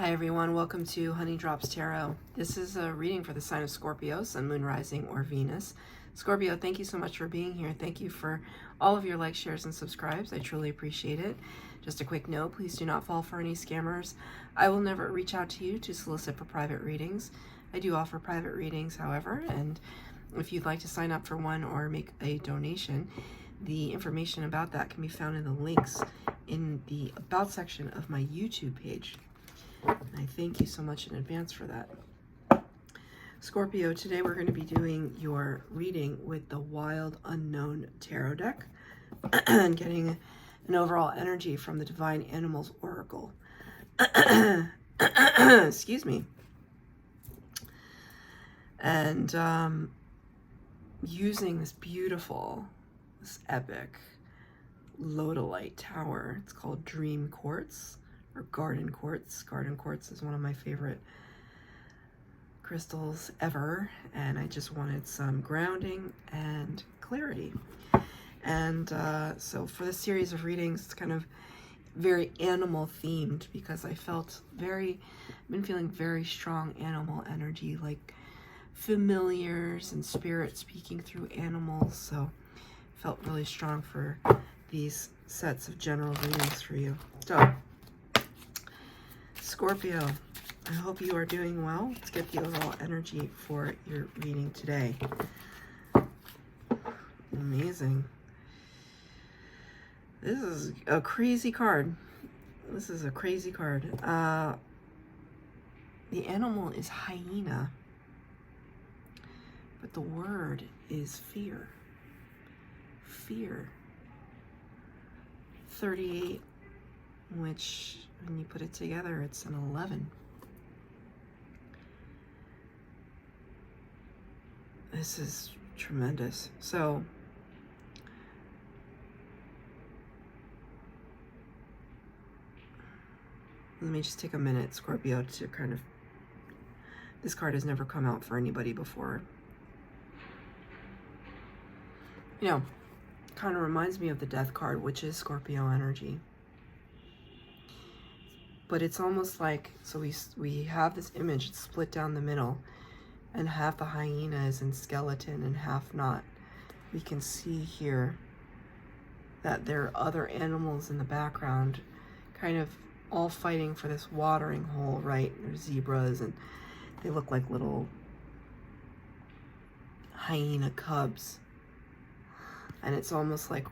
Hi everyone, welcome to Honey Drops Tarot. This is a reading for the sign of Scorpio, Sun, Moon, Rising, or Venus. Scorpio, thank you so much for being here. Thank you for all of your likes, shares, and subscribes. I truly appreciate it. Just a quick note, please do not fall for any scammers. I will never reach out to you to solicit for private readings. I do offer private readings, however, and if you'd like to sign up for one or make a donation, the information about that can be found in the links in the About section of my YouTube page. And I thank you so much in advance for that. Scorpio, today we're going to be doing your reading with the Wild Unknown Tarot deck and getting an overall energy from the Divine Animals Oracle. Excuse me. And using this beautiful, this epic Lodolite tower. It's called Dream Quartz. Or garden quartz. Garden quartz is one of my favorite crystals ever, and I just wanted some grounding and clarity. And so for this series of readings, it's kind of very animal themed because I've been feeling very strong animal energy, like familiars and spirit speaking through animals. So felt really strong for these sets of general readings for you. So Scorpio, I hope you are doing well. Let's get the overall energy for your reading today. Amazing. This is a crazy card. This is a crazy card. The animal is hyena, but the word is fear. Fear. 38, which when you put it together, it's an 11. This is tremendous. So, let me just take a minute, Scorpio, to kind of, this card has never come out for anybody before. You know, kind of reminds me of the Death card, which is Scorpio energy. But it's almost like, so we have this image, it's split down the middle, and half the hyena is in skeleton and half not. We can see here that there are other animals in the background, kind of all fighting for this watering hole, right? There's zebras, and they look like little hyena cubs. And it's almost like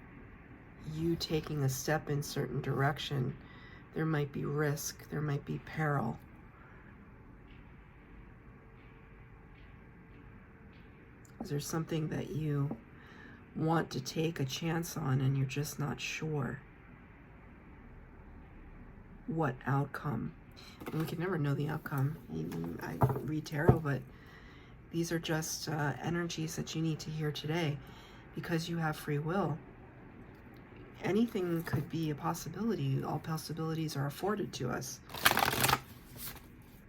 you taking a step in certain direction. There might be risk, there might be peril. Is there something that you want to take a chance on and you're just not sure what outcome? And we can never know the outcome. I read tarot, but these are just energies that you need to hear today because you have free will. Anything could be a possibility. All possibilities are afforded to us.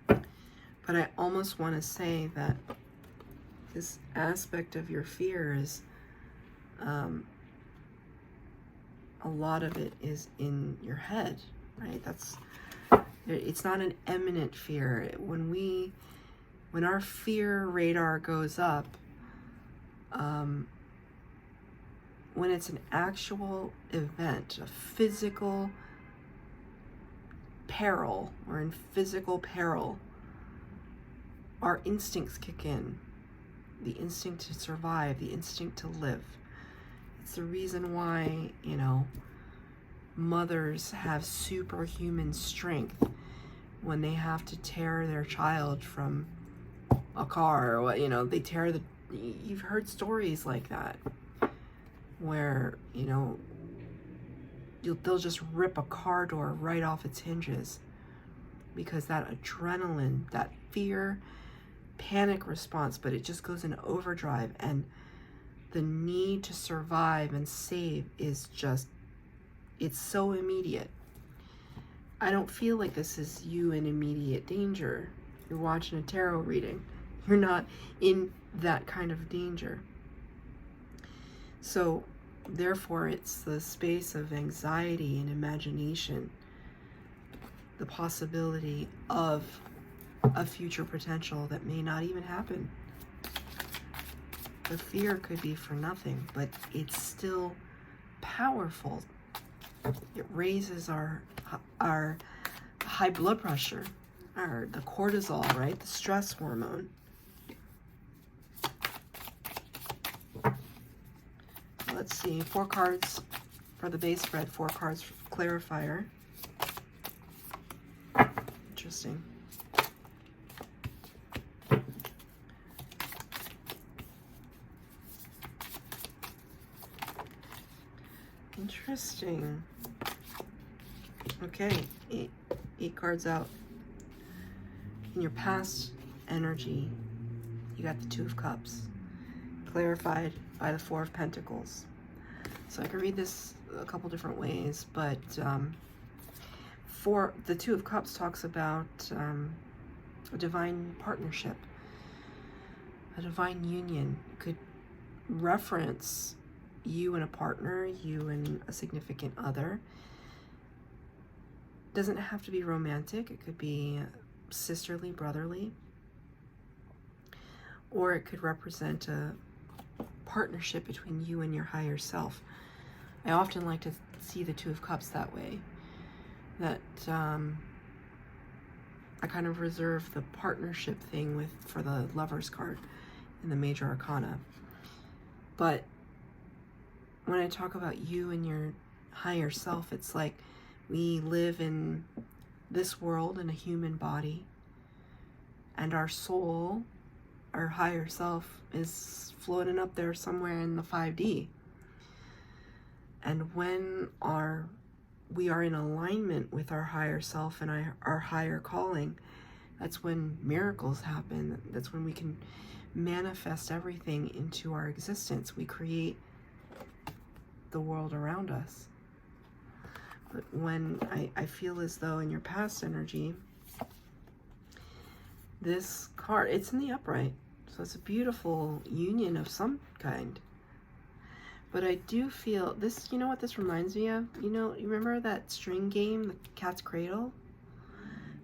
But I almost want to say that this aspect of your fear is, a lot of it is in your head, right? It's not an imminent fear. When our fear radar goes up, when it's an actual event, a physical peril, or in physical peril, our instincts kick in. The instinct to survive, the instinct to live. It's the reason why, mothers have superhuman strength when they have to tear their child from a car, or they tear you've heard stories like that, where, they'll just rip a car door right off its hinges because that adrenaline, that fear, panic response, but it just goes in overdrive, and the need to survive and save is just, it's so immediate. I don't feel like this is you in immediate danger. You're watching a tarot reading. You're not in that kind of danger. So therefore, it's the space of anxiety and imagination the possibility of a future potential that may not even happen. The fear could be for nothing, but it's still powerful. It raises our high blood pressure, the cortisol, right? The stress hormone. Let's see, 4 cards for the base spread, 4 cards for clarifier. Interesting. Interesting. Okay, eight cards out. In your past energy, you got the 2 of Cups, clarified by the 4 of Pentacles. So I can read this a couple different ways, but for the 2 of Cups talks about a divine partnership, a divine union. It could reference you and a partner, you and a significant other. Doesn't have to be romantic. It could be sisterly, brotherly, or it could represent a partnership between you and your higher self. I often like to see the 2 of Cups that way, that I kind of reserve the partnership thing for the Lovers card in the Major Arcana. But when I talk about you and your higher self, it's like we live in this world in a human body, and our soul, our higher self, is floating up there somewhere in the 5D. And when we are in alignment with our higher self and our higher calling, that's when miracles happen. That's when we can manifest everything into our existence. We create the world around us. But when I feel as though in your past energy, this card, it's in the upright. So it's a beautiful union of some kind. But I do feel this, you know what this reminds me of? You remember that string game, the Cat's Cradle?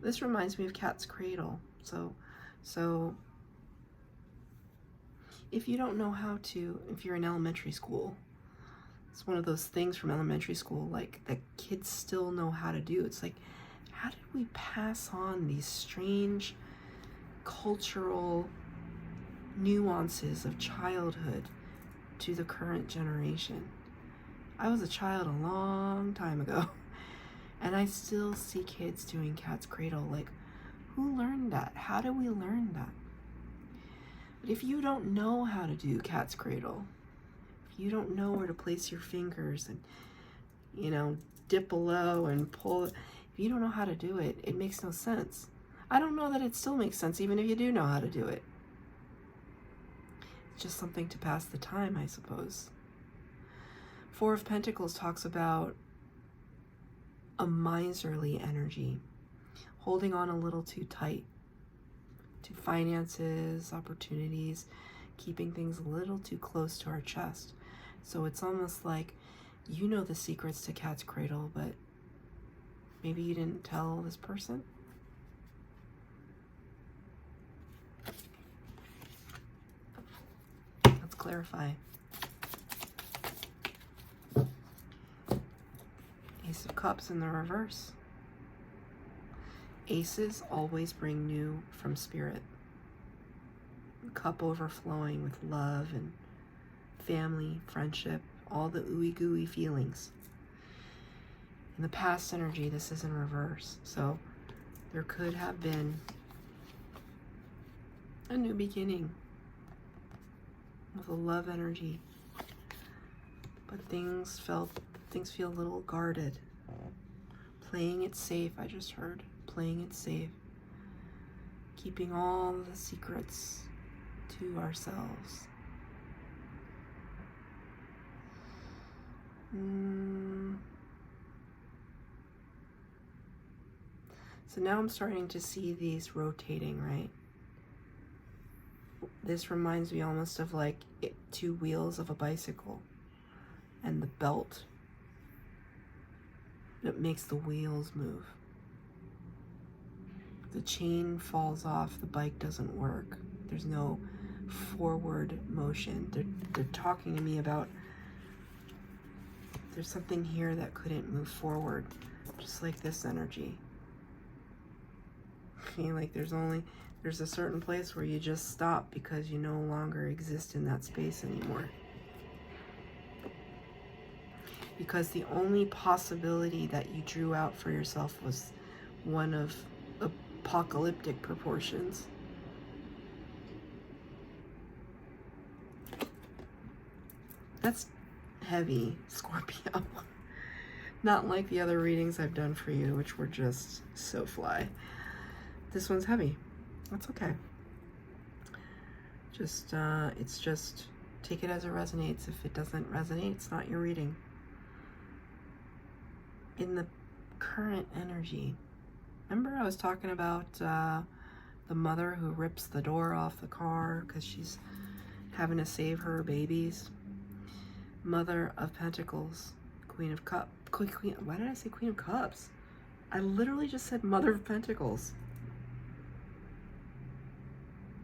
This reminds me of Cat's Cradle. So if you don't know how to, if you're in elementary school, it's one of those things from elementary school, like, that kids still know how to do. It's like, how did we pass on these strange cultural nuances of childhood to the current generation? I was a child a long time ago, and I still see kids doing Cat's Cradle. Like, who learned that? How do we learn that? But if you don't know how to do Cat's Cradle, if you don't know where to place your fingers and, dip below and pull, if you don't know how to do it, it makes no sense. I don't know that it still makes sense even if you do know how to do it. It's just something to pass the time, I suppose. 4 of Pentacles talks about a miserly energy, holding on a little too tight to finances, opportunities, keeping things a little too close to our chest. So it's almost like you know the secrets to Cat's Cradle, but maybe you didn't tell this person. Let's clarify. Ace of Cups in the reverse. Aces always bring new from spirit. Cup overflowing with love and family, friendship, all the ooey gooey feelings. In the past energy, this is in reverse. So there could have been a new beginning with a love energy. But things feel a little guarded. Playing it safe, I just heard. Playing it safe. Keeping all the secrets to ourselves. So now I'm starting to see these rotating, right? This reminds me almost of like 2 wheels of a bicycle and the belt that makes the wheels move. the chain falls off, the bike doesn't work. There's no forward motion. They're talking to me about there's something here that couldn't move forward, just like this energy. Okay, like there's a certain place where you just stop because you no longer exist in that space anymore. Because the only possibility that you drew out for yourself was one of apocalyptic proportions. That's heavy, Scorpio. Not like the other readings I've done for you, which were just so fly. This one's heavy. That's okay. Just, it's just, take it as it resonates. If it doesn't resonate, it's not your reading. In the current energy, remember I was talking about the mother who rips the door off the car because she's having to save her babies? Mother of Pentacles, Queen of Cups. Why did I say Queen of Cups? I literally just said Mother of Pentacles.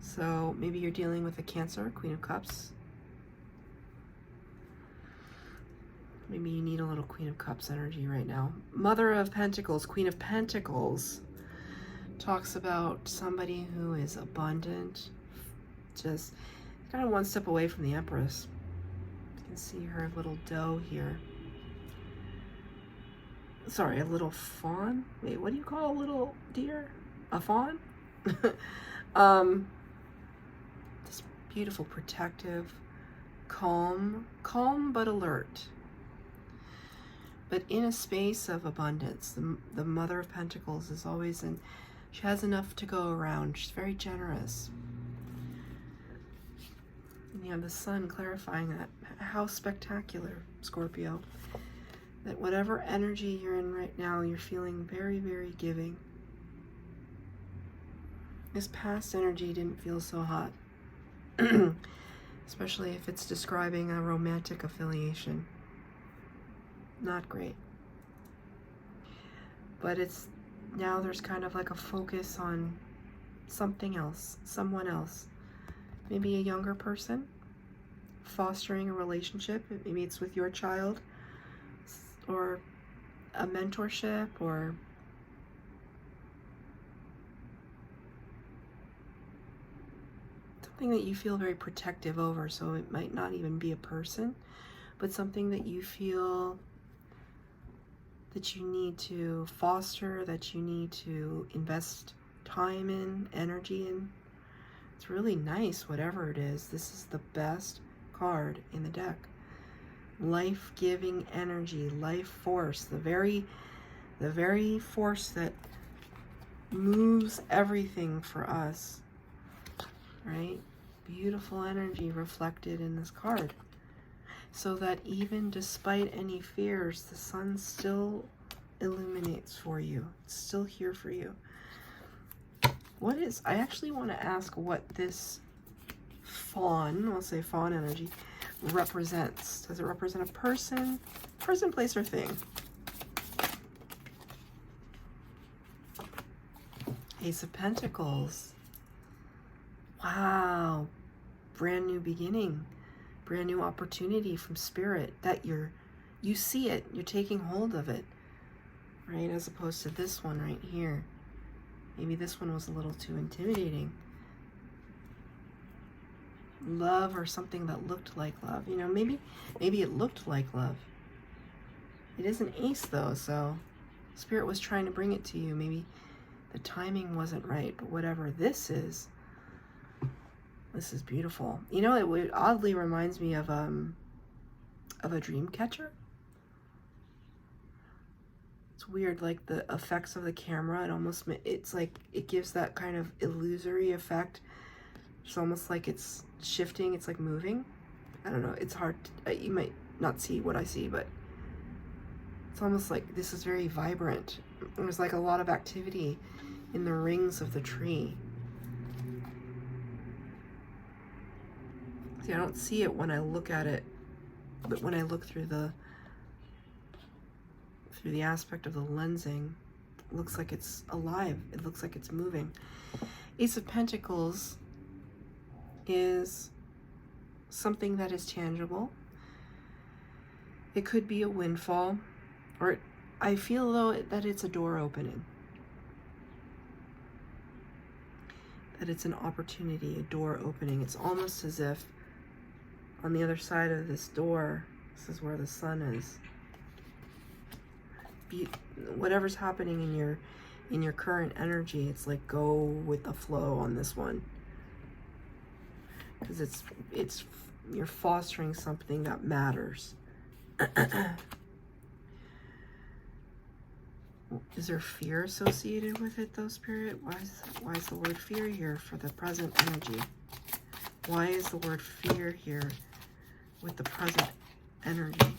So maybe you're dealing with a Cancer, Queen of Cups. Maybe you need a little Queen of Cups energy right now. Mother of Pentacles, Queen of Pentacles, talks about somebody who is abundant, just kind of one step away from the Empress. You can see her little doe here. Sorry, a little fawn? Wait, what do you call a little deer? A fawn? This beautiful, protective, calm but alert. But in a space of abundance. The Mother of Pentacles is always in, she has enough to go around. She's very generous. And you have the sun clarifying that. How spectacular, Scorpio. That whatever energy you're in right now, you're feeling very, very giving. This past energy didn't feel so hot. Especially if it's describing a romantic affiliation. Not great. But it's now there's kind of like a focus on something else, someone else. Maybe a younger person fostering a relationship. Maybe it's with your child, or a mentorship, or something that you feel very protective over. So it might not even be a person, but something that you feel that you need to foster, that you need to invest time in, energy in. It's really nice, whatever it is. This is the best card in the deck. Life-giving energy, life force, the very force that moves everything for us, right? Beautiful energy reflected in this card. So that even despite any fears, the sun still illuminates for you. It's still here for you. What is, I actually want to ask what this fawn, I'll say fawn energy, represents. Does it represent a person, place, or thing? Ace of Pentacles. Wow. Brand new beginning. Brand new opportunity from spirit that you see it, you're taking hold of it, right? As opposed to this one right here. Maybe this one was a little too intimidating. Love, or something that looked like love. You know, maybe it looked like love. It is an ace though, so spirit was trying to bring it to you. Maybe the timing wasn't right, but whatever this is beautiful. You know, it oddly reminds me of a dream catcher. It's weird, like the effects of the camera. It's like it gives that kind of illusory effect. It's almost like it's shifting. It's like moving. I don't know. It's hard. You might not see what I see, but it's almost like this is very vibrant. There's like a lot of activity in the rings of the tree. See, I don't see it when I look at it, but when I look through the aspect of the lensing, looks like it's alive. It looks like it's moving. Ace of Pentacles is something that is tangible. It could be a windfall, or I feel though that it's a door opening. That it's an opportunity, a door opening. It's almost as if on the other side of this door, this is where the sun is. Whatever's happening in your current energy, it's like go with the flow on this one, because it's you're fostering something that matters. Is there fear associated with it though, Spirit? Why is the word fear here for the present energy? Why is the word fear here with the present energy?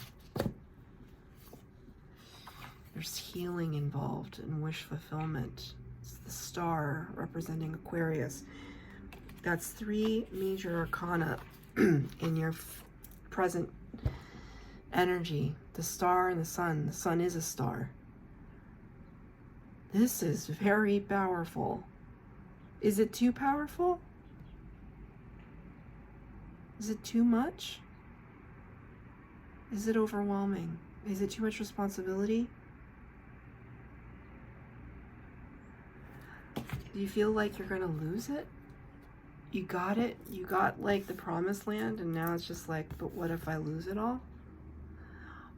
There's healing involved and wish fulfillment. It's the star representing Aquarius. That's 3 major arcana in your present energy. The star and the sun. The sun is a star. This is very powerful. Is it too powerful? Is it too much? Is it overwhelming? Is it too much responsibility? Do you feel like you're gonna lose it? You got it? You got like the promised land, and now it's just like, but what if I lose it all?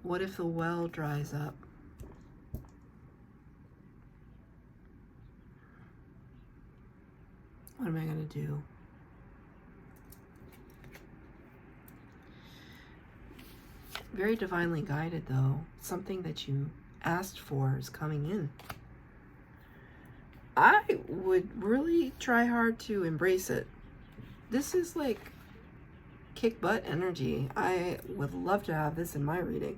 What if the well dries up? What am I gonna do? Very divinely guided though. Something that you asked for is coming in. I would really try hard to embrace it. This is like kick butt energy. I would love to have this in my reading.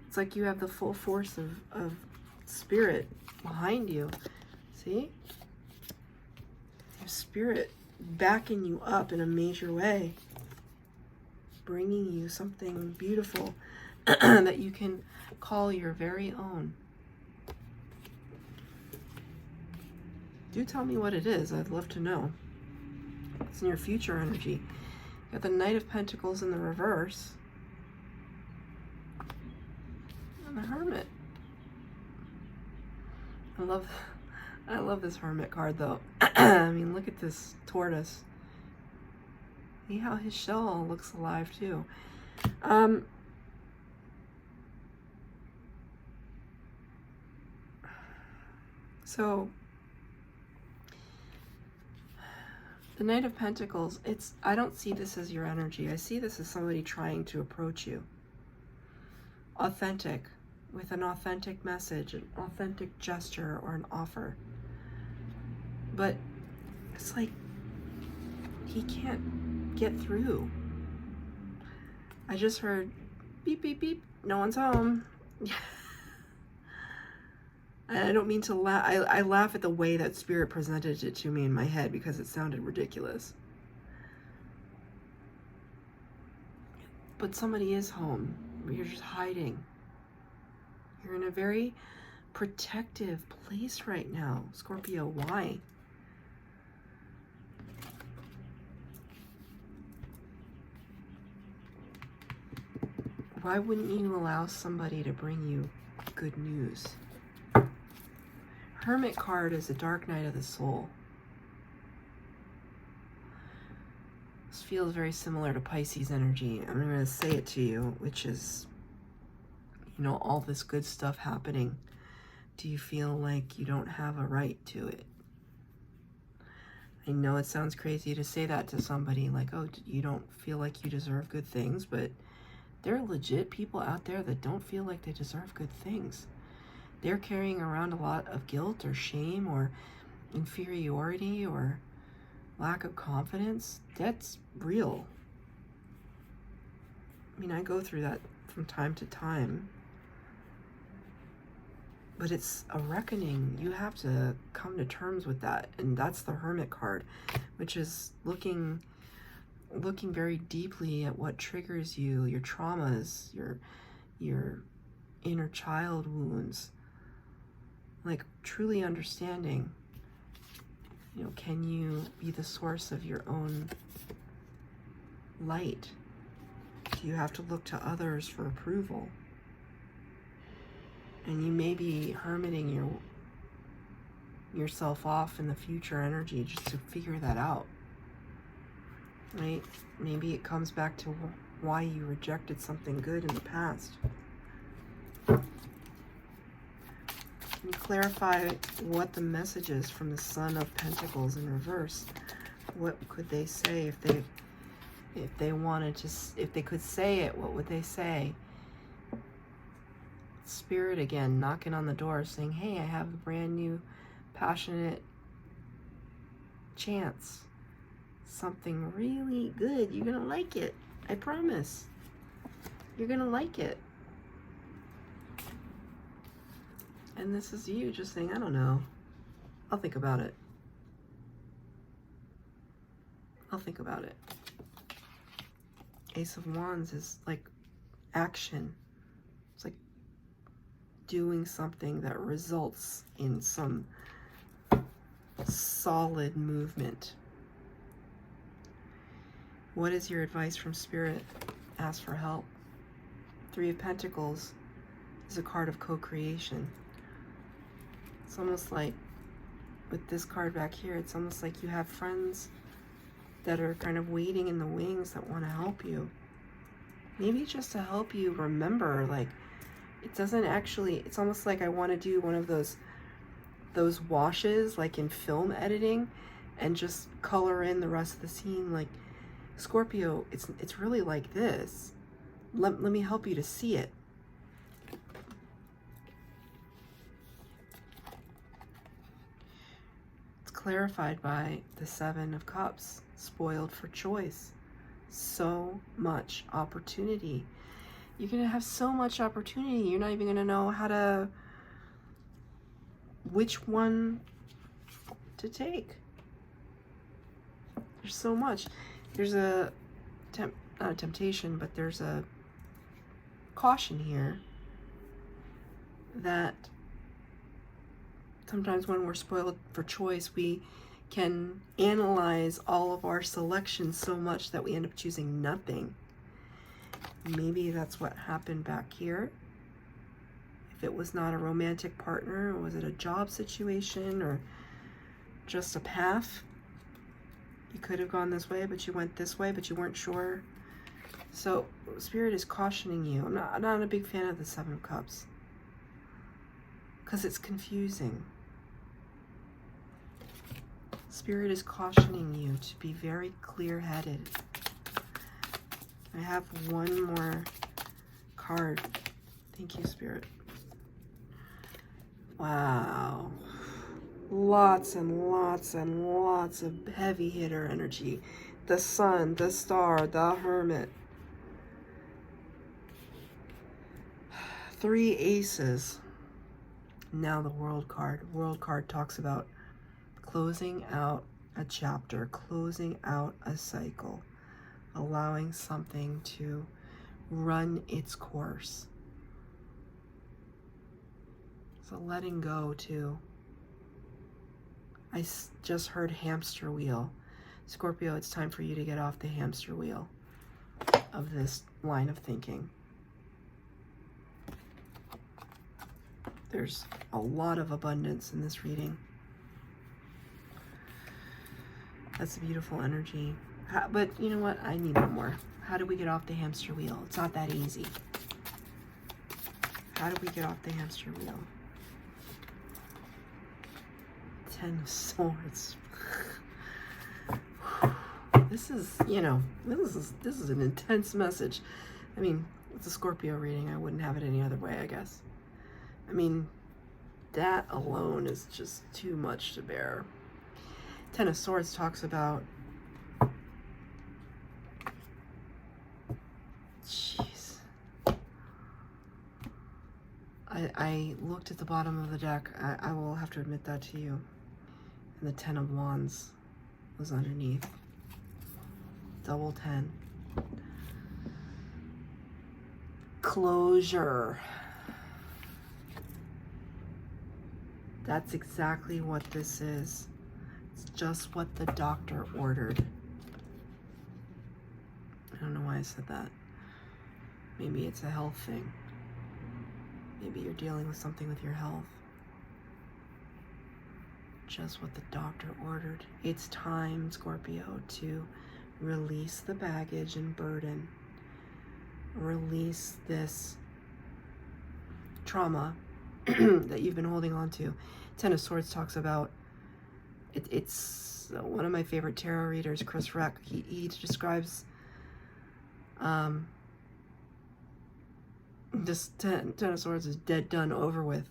It's like you have the full force of spirit behind you. See? Your spirit backing you up in a major way. Bringing you something beautiful that you can call your very own. Do tell me what it is. I'd love to know. It's in your future energy. You got the Knight of Pentacles in the reverse. And the Hermit. I love this Hermit card though. I mean, look at this tortoise. See how his shell looks alive too. So the Knight of Pentacles, I don't see this as your energy. I see this as somebody trying to approach you. Authentic, with an authentic message, an authentic gesture, or an offer. But it's like he can't get through. I just heard beep, beep, beep. No one's home. I don't mean to laugh. I laugh at the way that Spirit presented it to me in my head because it sounded ridiculous. But somebody is home. You're just hiding. You're in a very protective place right now, Scorpio. Why? Why wouldn't you allow somebody to bring you good news? Hermit card is a dark night of the soul. This feels very similar to Pisces energy. I'm going to say it to you, which is, you know, all this good stuff happening. Do you feel like you don't have a right to it? I know it sounds crazy to say that to somebody, like, oh, you don't feel like you deserve good things, but there are legit people out there that don't feel like they deserve good things. They're carrying around a lot of guilt or shame or inferiority or lack of confidence. That's real. I mean, I go through that from time to time. But it's a reckoning. You have to come to terms with that. And that's the Hermit card, which is looking very deeply at what triggers you, your traumas, your inner child wounds. like truly understanding, you know, can you be the source of your own light? Do you have to look to others for approval? And you may be hermiting yourself off in the future energy just to figure that out, right? Maybe it comes back to why you rejected something good in the past. Can you clarify what the message is from the Sun of Pentacles in reverse? What could they say if they wanted to, if they could say it, what would they say? Spirit again, knocking on the door saying, hey, I have a brand new, passionate chance. Something really good. You're gonna like it. I promise. You're gonna like it. And this is you just saying, I don't know. I'll think about it. I'll think about it. Ace of Wands is like action. It's like doing something that results in some solid movement. What is your advice from Spirit? Ask for help. Three of Pentacles is a card of co-creation. It's almost like, with this card back here, it's almost like you have friends that are kind of waiting in the wings that want to help you. Maybe just to help you remember, like, it doesn't actually, it's almost like I want to do one of those washes, like in film editing, and just color in the rest of the scene. Like, Scorpio, it's really like this. Let me help you to see it. It's clarified by the Seven of Cups. Spoiled for choice. So much opportunity. You're going to have so much opportunity. You're not even going to know how to, which one to take. There's so much. There's a, not a temptation, but there's a caution here that sometimes when we're spoiled for choice, we can analyze all of our selections so much that we end up choosing nothing. Maybe that's what happened back here. If it was not a romantic partner, or was it a job situation, or just a path? You could have gone this way, but you went this way, but you weren't sure. So Spirit is cautioning you. I'm not a big fan of the Seven of Cups because it's confusing. Spirit is cautioning you to be very clear-headed. I have one more card. Thank you, Spirit. Wow. Lots and lots and lots of heavy hitter energy. The Sun, the Star, the Hermit. 3 aces. Now the World card. World card talks about closing out a chapter, closing out a cycle, allowing something to run its course. So letting go too. I just heard hamster wheel. Scorpio, it's time for you to get off the hamster wheel of this line of thinking. There's a lot of abundance in this reading. That's a beautiful energy. But you know what? I need one more. How do we get off the hamster wheel? It's not that easy. How do we get off the hamster wheel? 10 of Swords. This is, you know, this is an intense message. I mean, it's a Scorpio reading. I wouldn't have it any other way, I guess. I mean, that alone is just too much to bear. 10 of Swords talks about, jeez. I looked at the bottom of the deck. I will have to admit that to you. And the 10 of Wands was underneath. Double 10. Closure. That's exactly what this is. It's just what the doctor ordered. I don't know why I said that. Maybe it's a health thing. Maybe you're dealing with something with your health. Just what the doctor ordered. It's time, Scorpio, to release the baggage and burden. Release this trauma that you've been holding on to. Ten of Swords talks about it's one of my favorite tarot readers, Chris Reck. He describes this Ten of Swords is dead, done, over with.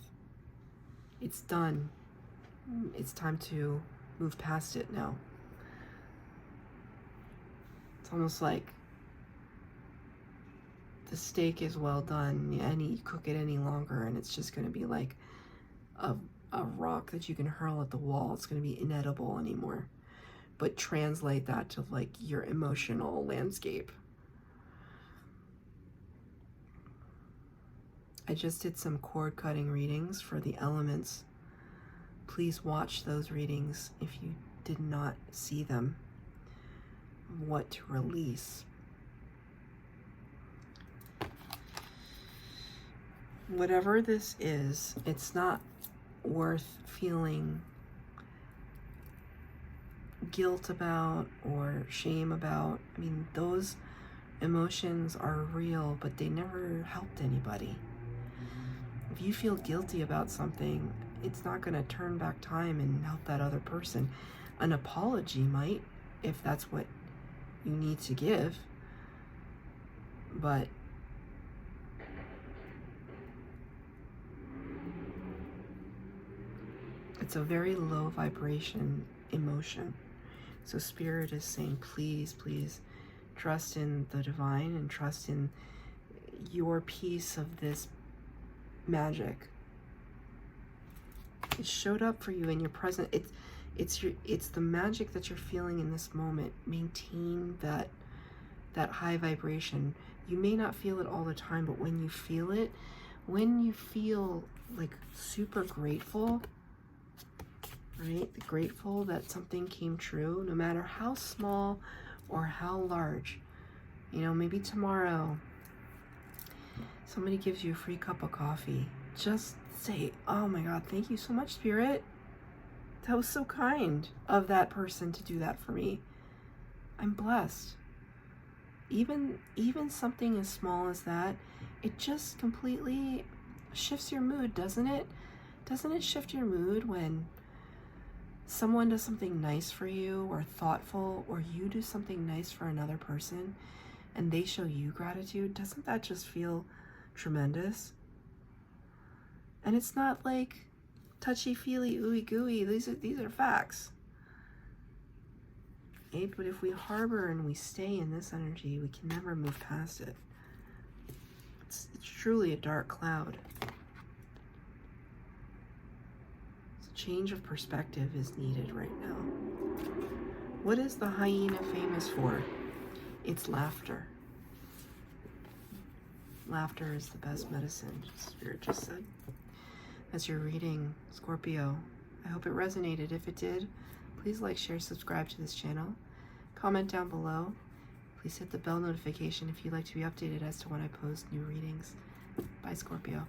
It's done. It's time to move past it now. It's almost like the steak is well done, and you cook it any longer, and it's just going to be like a rock that you can hurl at the wall. It's going to be inedible anymore. But translate that to like your emotional landscape. I just did some cord cutting readings for the elements. Please watch those readings if you did not see them. What to release. Whatever this is, it's not worth feeling guilt about or shame about. I mean, those emotions are real, but they never helped anybody. If you feel guilty about something, it's not going to turn back time and help that other person. An apology might, if that's what you need to give, but it's a very low vibration emotion. So Spirit is saying, please, please trust in the divine and trust in your piece of this magic. It showed up for you in your present. It's the magic that you're feeling in this moment. Maintain that high vibration. You may not feel it all the time, but when you feel it, when you feel like super grateful, right? Grateful that something came true, no matter how small or how large. You know, maybe tomorrow somebody gives you a free cup of coffee. Just say, oh my God, thank you so much, Spirit. That was so kind of that person to do that for me. I'm blessed. Even something as small as that, it just completely shifts your mood, doesn't it? Doesn't it shift your mood when someone does something nice for you or thoughtful, or you do something nice for another person and they show you gratitude? Doesn't that just feel tremendous? And it's not like touchy-feely, ooey-gooey. These are facts. Okay? But if we harbor and we stay in this energy, we can never move past it. It's truly a dark cloud. So change of perspective is needed right now. What is the hyena famous for? It's laughter. Laughter is the best medicine, Spirit just said. That's your reading, Scorpio. I hope it resonated. If it did, please like, share, subscribe to this channel. Comment down below. Please hit the bell notification if you'd like to be updated as to when I post new readings. Bye, Scorpio.